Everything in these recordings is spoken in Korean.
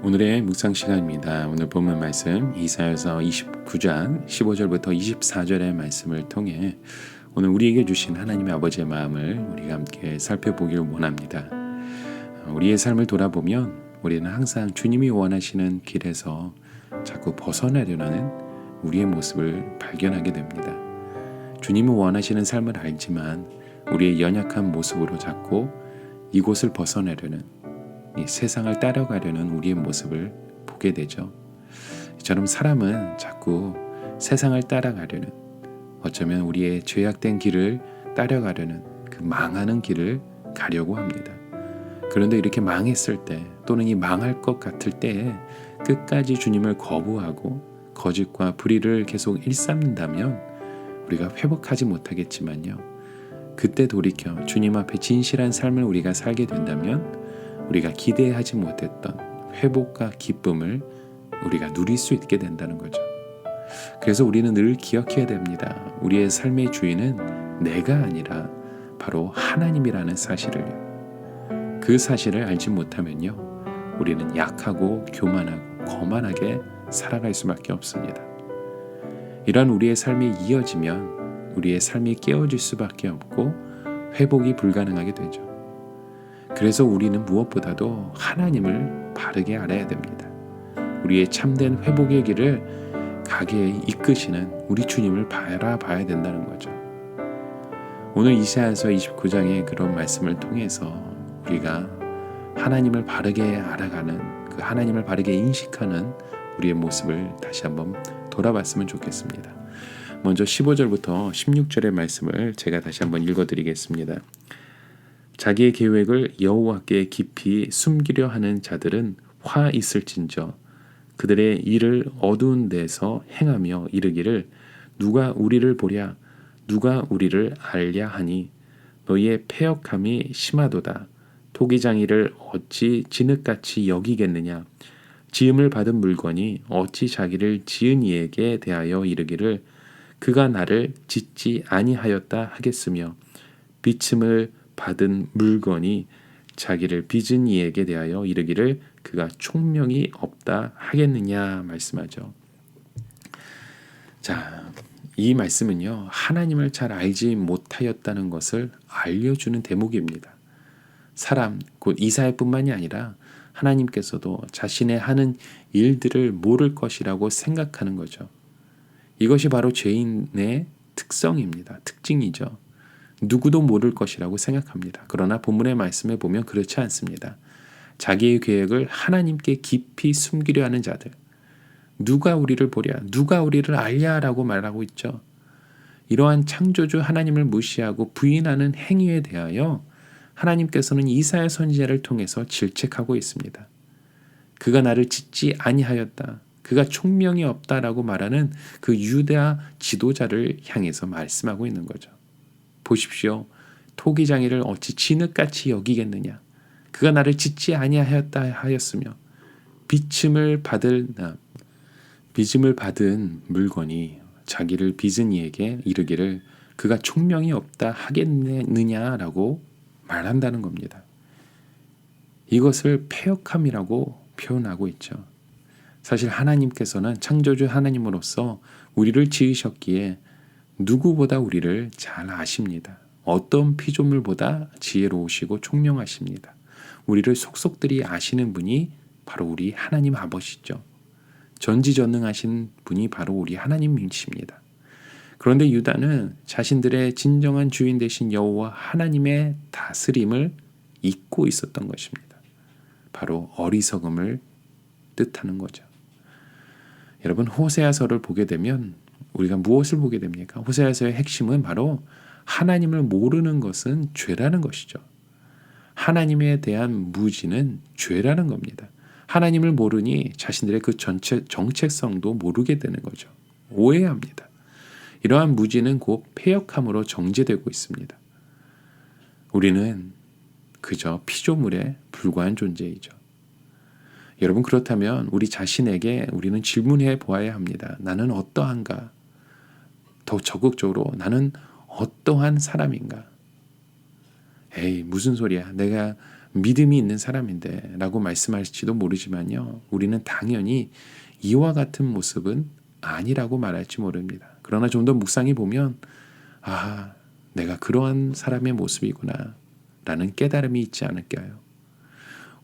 오늘의 묵상 시간입니다. 오늘 본문 말씀 이사야서 29장 15절부터 24절의 말씀을 통해 오늘 우리에게 주신 하나님의 아버지의 마음을 우리가 함께 살펴보길 원합니다. 우리의 삶을 돌아보면 우리는 항상 주님이 원하시는 길에서 자꾸 벗어나려는 하는 우리의 모습을 발견하게 됩니다. 주님이 원하시는 삶을 알지만 우리의 연약한 모습으로 자꾸 이곳을 벗어나려는, 이 세상을 따라가려는 우리의 모습을 보게 되죠. 이처럼 사람은 자꾸 세상을 따라가려는, 어쩌면 우리의 죄악된 길을 따라가려는 그 망하는 길을 가려고 합니다. 그런데 이렇게 망했을 때, 또는 이 망할 것 같을 때에 끝까지 주님을 거부하고 거짓과 불의를 계속 일삼는다면 우리가 회복하지 못하겠지만요, 그때 돌이켜 주님 앞에 진실한 삶을 우리가 살게 된다면 우리가 기대하지 못했던 회복과 기쁨을 우리가 누릴 수 있게 된다는 거죠. 그래서 우리는 늘 기억해야 됩니다. 우리의 삶의 주인은 내가 아니라 바로 하나님이라는 사실을요. 그 사실을 알지 못하면요, 우리는 약하고 교만하고 거만하게 살아갈 수밖에 없습니다. 이런 우리의 삶이 이어지면 우리의 삶이 깨어질 수밖에 없고 회복이 불가능하게 되죠. 그래서 우리는 무엇보다도 하나님을 바르게 알아야 됩니다. 우리의 참된 회복의 길을 가게 이끄시는 우리 주님을 바라봐야 된다는 거죠. 오늘 이사야서 29장의 그런 말씀을 통해서 우리가 하나님을 바르게 알아가는, 그 하나님을 바르게 인식하는 우리의 모습을 다시 한번 돌아봤으면 좋겠습니다. 먼저 15절부터 16절의 말씀을 제가 다시 한번 읽어드리겠습니다. 자기의 계획을 여호와께 깊이 숨기려 하는 자들은 화 있을진저, 그들의 일을 어두운 데서 행하며 이르기를 누가 우리를 보랴, 누가 우리를 알랴 하니 너희의 패역함이 심하도다. 토기장이를 어찌 진흙같이 여기겠느냐. 지음을 받은 물건이 어찌 자기를 지은 이에게 대하여 이르기를 그가 나를 짓지 아니하였다 하겠으며, 비침을 받은 물건이 자기를 빚은 이에게 대하여 이르기를 그가 총명이 없다 하겠느냐 말씀하죠. 자, 이 말씀은요, 하나님을 잘 알지 못하였다는 것을 알려주는 대목입니다. 사람, 곧 이사야뿐만이 아니라 하나님께서도 자신의 하는 일들을 모를 것이라고 생각하는 거죠. 이것이 바로 죄인의 특성입니다. 특징이죠. 누구도 모를 것이라고 생각합니다. 그러나 본문의 말씀에 보면 그렇지 않습니다. 자기의 계획을 하나님께 깊이 숨기려 하는 자들, 누가 우리를 보랴, 누가 우리를 알랴 라고 말하고 있죠. 이러한 창조주 하나님을 무시하고 부인하는 행위에 대하여 하나님께서는 이사야 선지자를 통해서 질책하고 있습니다. 그가 나를 짓지 아니하였다, 그가 총명이 없다라고 말하는 그 유다 지도자를 향해서 말씀하고 있는 거죠. 보십시오. 토기장이를 어찌 진흙같이 여기겠느냐. 그가 나를 짓지 아니하였다 하였으며, 빚음을 받은 물건이 자기를 빚은 이에게 이르기를 그가 총명이 없다 하겠느냐라고 말한다는 겁니다. 이것을 패역함이라고 표현하고 있죠. 사실 하나님께서는 창조주 하나님으로서 우리를 지으셨기에 누구보다 우리를 잘 아십니다. 어떤 피조물보다 지혜로우시고 총명하십니다. 우리를 속속들이 아시는 분이 바로 우리 하나님 아버지죠. 전지전능하신 분이 바로 우리 하나님이십니다. 그런데 유다는 자신들의 진정한 주인 되신 여호와 하나님의 다스림을 잊고 있었던 것입니다. 바로 어리석음을 뜻하는 거죠. 여러분, 호세아서를 보게 되면 우리가 무엇을 보게 됩니까? 호세아서의 핵심은 바로 하나님을 모르는 것은 죄라는 것이죠. 하나님에 대한 무지는 죄라는 겁니다. 하나님을 모르니 자신들의 그 전체 정체성도 모르게 되는 거죠. 오해합니다. 이러한 무지는 곧 패역함으로 정죄되고 있습니다. 우리는 그저 피조물에 불과한 존재이죠. 여러분, 그렇다면 우리 자신에게 우리는 질문해 보아야 합니다. 나는 어떠한가? 더 적극적으로 나는 어떠한 사람인가? 에이, 무슨 소리야. 내가 믿음이 있는 사람인데 라고 말씀하실지도 모르지만요. 우리는 당연히 이와 같은 모습은 아니라고 말할지 모릅니다. 그러나 좀 더 묵상해 보면 내가 그러한 사람의 모습이구나 라는 깨달음이 있지 않을까요?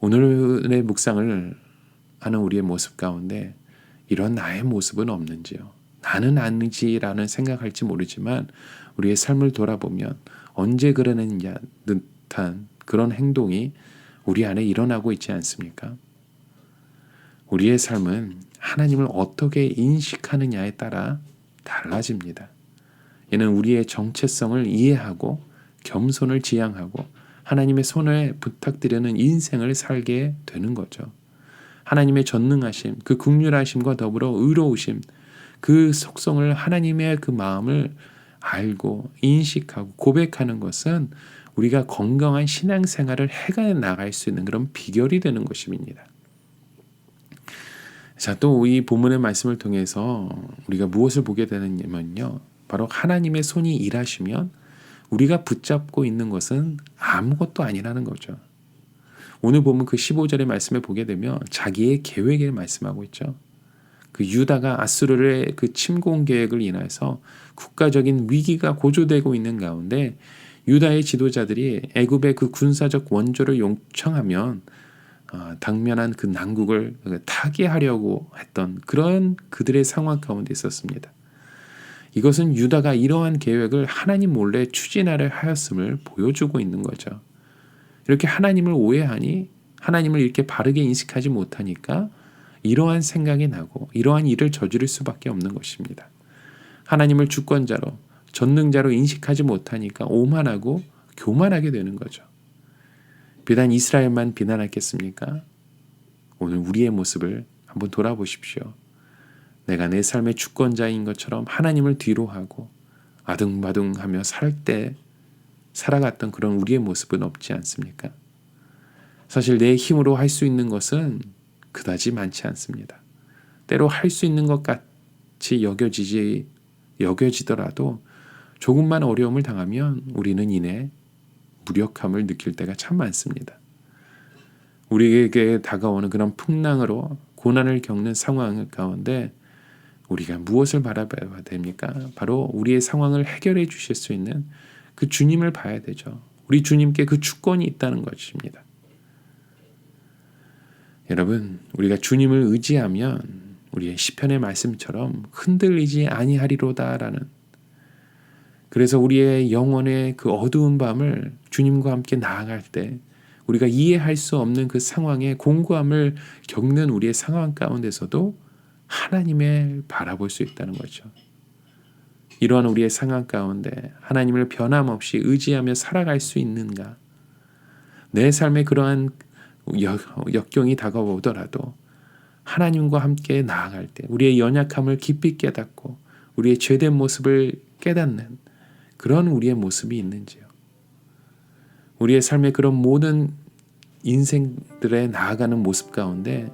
오늘의 묵상을 하는 우리의 모습 가운데 이런 나의 모습은 없는지요? 나는 아니지라는 생각할지 모르지만 우리의 삶을 돌아보면 언제 그러느냐 듯한 그런 행동이 우리 안에 일어나고 있지 않습니까? 우리의 삶은 하나님을 어떻게 인식하느냐에 따라 달라집니다. 이는 우리의 정체성을 이해하고 겸손을 지향하고 하나님의 손에 부탁드리는 인생을 살게 되는 거죠. 하나님의 전능하심, 그 긍휼하심과 더불어 의로우심, 그 속성을 하나님의 그 마음을 알고 인식하고 고백하는 것은 우리가 건강한 신앙생활을 해가 나갈 수 있는 그런 비결이 되는 것입니다. 자, 또 이 본문의 말씀을 통해서 우리가 무엇을 보게 되느냐면요. 바로 하나님의 손이 일하시면 우리가 붙잡고 있는 것은 아무것도 아니라는 거죠. 오늘 보면 그 15절의 말씀을 보게 되면 자기의 계획을 말씀하고 있죠. 그 유다가 아수르의 그 침공 계획을 인해서 국가적인 위기가 고조되고 있는 가운데 유다의 지도자들이 애굽의 그 군사적 원조를 요청하면 당면한 그 난국을 타개하려고 했던 그런 그들의 상황 가운데 있었습니다. 이것은 유다가 이러한 계획을 하나님 몰래 추진하려 하였음을 보여주고 있는 거죠. 이렇게 하나님을 오해하니 하나님을 이렇게 바르게 인식하지 못하니까 이러한 생각이 나고 이러한 일을 저지를 수밖에 없는 것입니다. 하나님을 주권자로 전능자로 인식하지 못하니까 오만하고 교만하게 되는 거죠. 비단 이스라엘만 비난했겠습니까? 오늘 우리의 모습을 한번 돌아보십시오. 내가 내 삶의 주권자인 것처럼 하나님을 뒤로하고 아둥바둥하며 살아갔던 그런 우리의 모습은 없지 않습니까? 사실 내 힘으로 할 수 있는 것은 그다지 많지 않습니다. 때로 할 수 있는 것 같이 여겨지더라도 조금만 어려움을 당하면 우리는 이내 무력함을 느낄 때가 참 많습니다. 우리에게 다가오는 그런 풍랑으로 고난을 겪는 상황 가운데 우리가 무엇을 바라봐야 됩니까? 바로 우리의 상황을 해결해 주실 수 있는 그 주님을 봐야 되죠. 우리 주님께 그 주권이 있다는 것입니다. 여러분, 우리가 주님을 의지하면 우리의 시편의 말씀처럼 흔들리지 아니하리로다라는, 그래서 우리의 영혼의 그 어두운 밤을 주님과 함께 나아갈 때 우리가 이해할 수 없는 그 상황의 공고함을 겪는 우리의 상황 가운데서도 하나님을 바라볼 수 있다는 거죠. 이러한 우리의 상황 가운데 하나님을 변함없이 의지하며 살아갈 수 있는가? 내 삶에 그러한 역경이 다가오더라도 하나님과 함께 나아갈 때 우리의 연약함을 깊이 깨닫고 우리의 죄된 모습을 깨닫는 그런 우리의 모습이 있는지요. 우리의 삶의 그런 모든 인생들에 나아가는 모습 가운데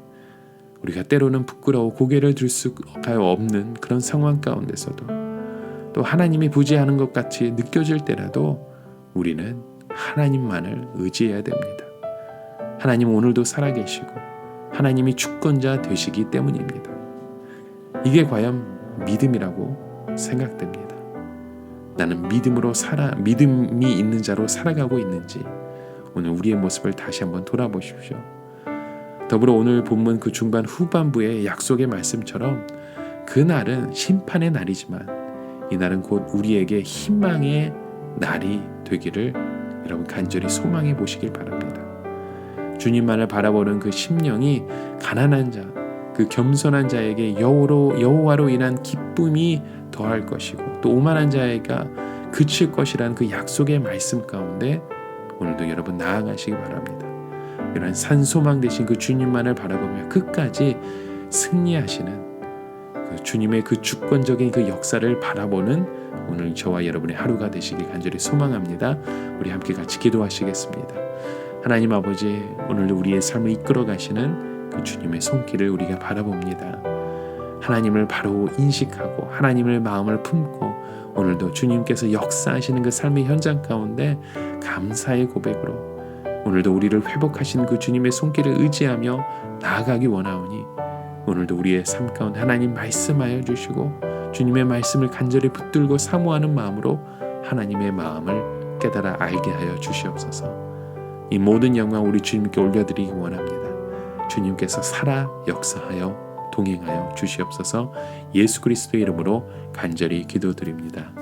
우리가 때로는 부끄러워 고개를 들 수가 없는 그런 상황 가운데서도 또 하나님이 부재하는 것 같이 느껴질 때라도 우리는 하나님만을 의지해야 됩니다. 하나님 오늘도 살아계시고 하나님이 주권자 되시기 때문입니다. 이게 과연 믿음이라고 생각됩니다. 나는 믿음이 있는 자로 살아가고 있는지 오늘 우리의 모습을 다시 한번 돌아보십시오. 더불어 오늘 본문 그 중반 후반부의 약속의 말씀처럼 그날은 심판의 날이지만 이날은 곧 우리에게 희망의 날이 되기를 여러분 간절히 소망해 보시길 바랍니다. 주님만을 바라보는 그 심령이 가난한 자, 그 겸손한 자에게 여호와로 인한 기쁨이 더할 것이고 또 오만한 자에게 그칠 것이라는 그 약속의 말씀 가운데 오늘도 여러분 나아가시기 바랍니다. 이런 산소망 되신 그 주님만을 바라보며 끝까지 승리하시는 그 주님의 그 주권적인 그 역사를 바라보는 오늘 저와 여러분의 하루가 되시길 간절히 소망합니다. 우리 함께 같이 기도하시겠습니다. 하나님 아버지, 오늘도 우리의 삶을 이끌어 가시는 그 주님의 손길을 우리가 바라봅니다. 하나님을 바로 인식하고 하나님의 마음을 품고 오늘도 주님께서 역사하시는 그 삶의 현장 가운데 감사의 고백으로 오늘도 우리를 회복하신 그 주님의 손길을 의지하며 나아가기 원하오니 오늘도 우리의 삶 가운데 하나님 말씀하여 주시고 주님의 말씀을 간절히 붙들고 사모하는 마음으로 하나님의 마음을 깨달아 알게 하여 주시옵소서. 이 모든 영광 우리 주님께 올려드리기 원합니다. 주님께서 살아 역사하여 동행하여 주시옵소서. 예수 그리스도의 이름으로 간절히 기도드립니다.